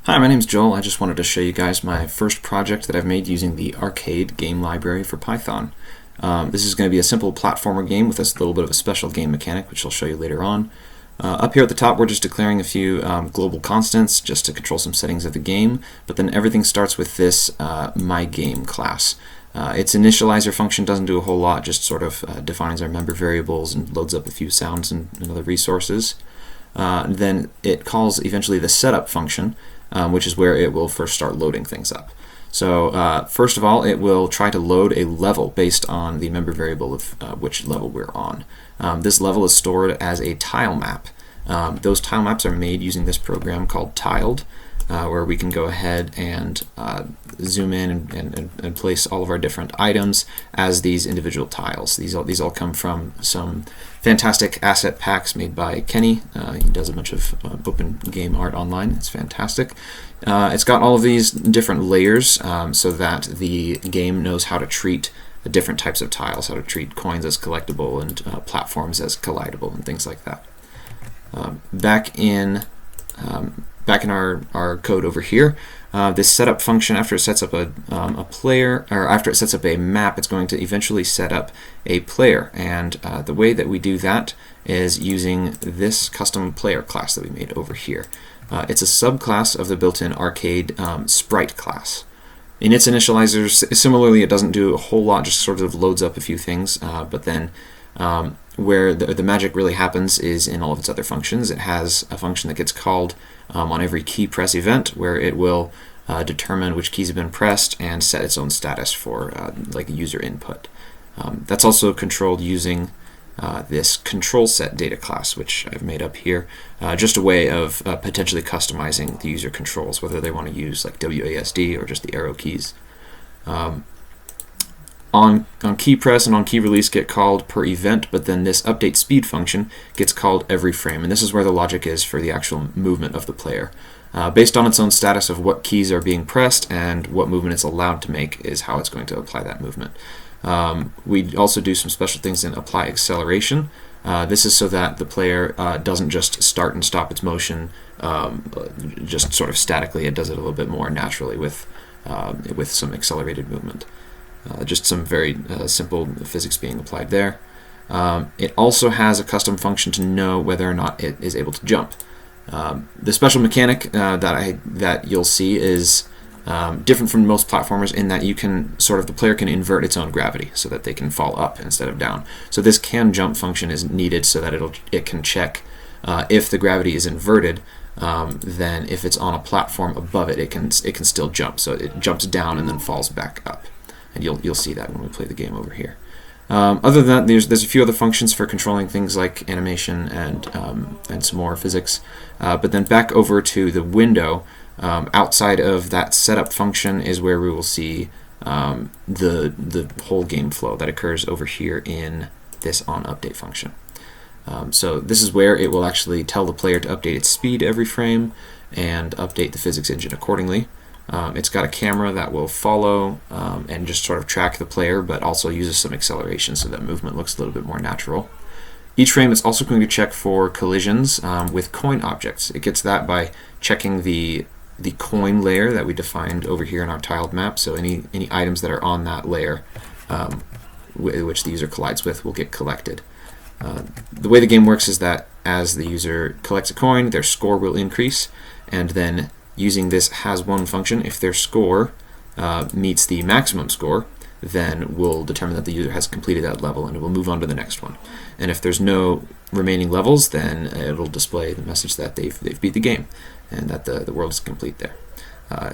Hi, my name's Joel. I just wanted to show you guys my first project that I've made using the Arcade game library for Python. This is going to be a simple platformer game with a little bit of a special game mechanic, which I'll show you later on. Up here at the top, we're just declaring a few global constants just to control some settings of the game, but then everything starts with this myGame class. Its initializer function doesn't do a whole lot, just sort of defines our member variables and loads up a few sounds and other resources. Then it calls eventually the setup function, which is where it will first start loading things up. So first of all, it will try to load a level based on the member variable of which level we're on. This level is stored as a tile map. Those tile maps are made using this program called Tiled, where we can go ahead and zoom in and place all of our different items as these individual tiles. These all come from some fantastic asset packs made by Kenny. He does a bunch of open game art online. It's fantastic. It's got all of these different layers so that the game knows how to treat the different types of tiles, how to treat coins as collectible and platforms as collidable and things like that. Back in our code over here, this setup function, after it sets up a player, or after it sets up a map, it's going to eventually set up a player. And the way that we do that is using this custom player class that we made over here. It's a subclass of the built-in Arcade sprite class. In its initializers, similarly, it doesn't do a whole lot, just sort of loads up a few things, but then where the magic really happens is in all of its other functions. It has a function that gets called on every key press event, where it will determine which keys have been pressed and set its own status for like user input. That's also controlled using this control set data class, which I've made up here, just a way of potentially customizing the user controls, whether they want to use like WASD or just the arrow keys. On key press and on key release get called per event, but then this update speed function gets called every frame, and this is where the logic is for the actual movement of the player. Based on its own status of what keys are being pressed and what movement it's allowed to make is how it's going to apply that movement. We also do some special things in apply acceleration. This is so that the player doesn't just start and stop its motion just sort of statically. It does it a little bit more naturally with some accelerated movement. Just some very simple physics being applied there. It also has a custom function to know whether or not it is able to jump. The special mechanic that you'll see is different from most platformers in that the player can invert its own gravity so that they can fall up instead of down. So this can jump function is needed so that it can check if the gravity is inverted. Then if it's on a platform above it, it can still jump. So it jumps down and then falls back up. And you'll see that when we play the game over here. Other than that, there's a few other functions for controlling things like animation and some more physics. But then back over to the window, outside of that setup function is where we will see the whole game flow that occurs over here in this onUpdate function. So this is where it will actually tell the player to update its speed every frame and update the physics engine accordingly. It's got a camera that will follow and just sort of track the player, but also uses some acceleration so that movement looks a little bit more natural. Each frame is also going to check for collisions with coin objects. It gets that by checking the coin layer that we defined over here in our tiled map. So any items that are on that layer which the user collides with will get collected. The way the game works is that as the user collects a coin, their score will increase, and then using this has1 function, if their score meets the maximum score, then we'll determine that the user has completed that level and it will move on to the next one. And if there's no remaining levels, then it'll display the message that they've beat the game and that the world is complete there.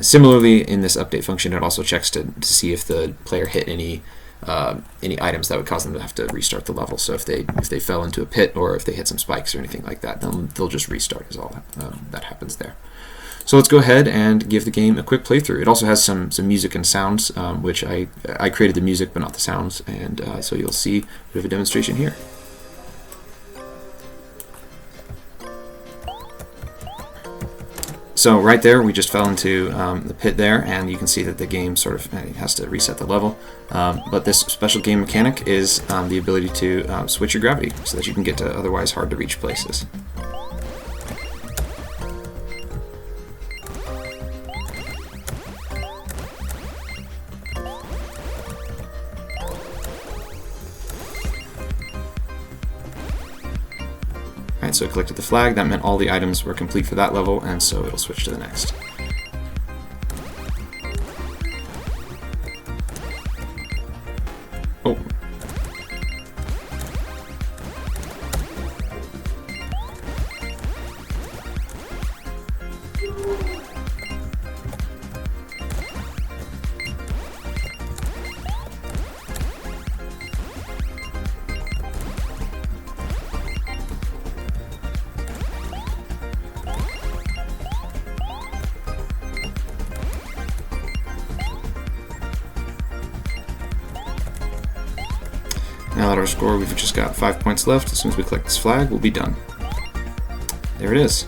Similarly, in this update function, it also checks to see if the player hit any items that would cause them to have to restart the level. So if they fell into a pit or if they hit some spikes or anything like that, they'll just restart is all that happens there. So let's go ahead and give the game a quick playthrough. It also has some music and sounds, which I created the music but not the sounds, and so you'll see a bit of a demonstration here. So right there, we just fell into the pit there, and you can see that the game sort of has to reset the level. But this special game mechanic is the ability to switch your gravity so that you can get to otherwise hard to reach places. Alright, so it collected the flag. That meant all the items were complete for that level, and so it'll switch to the next. Oh. Now that our score, we've just got 5 points left. As soon as we collect this flag, we'll be done. There it is.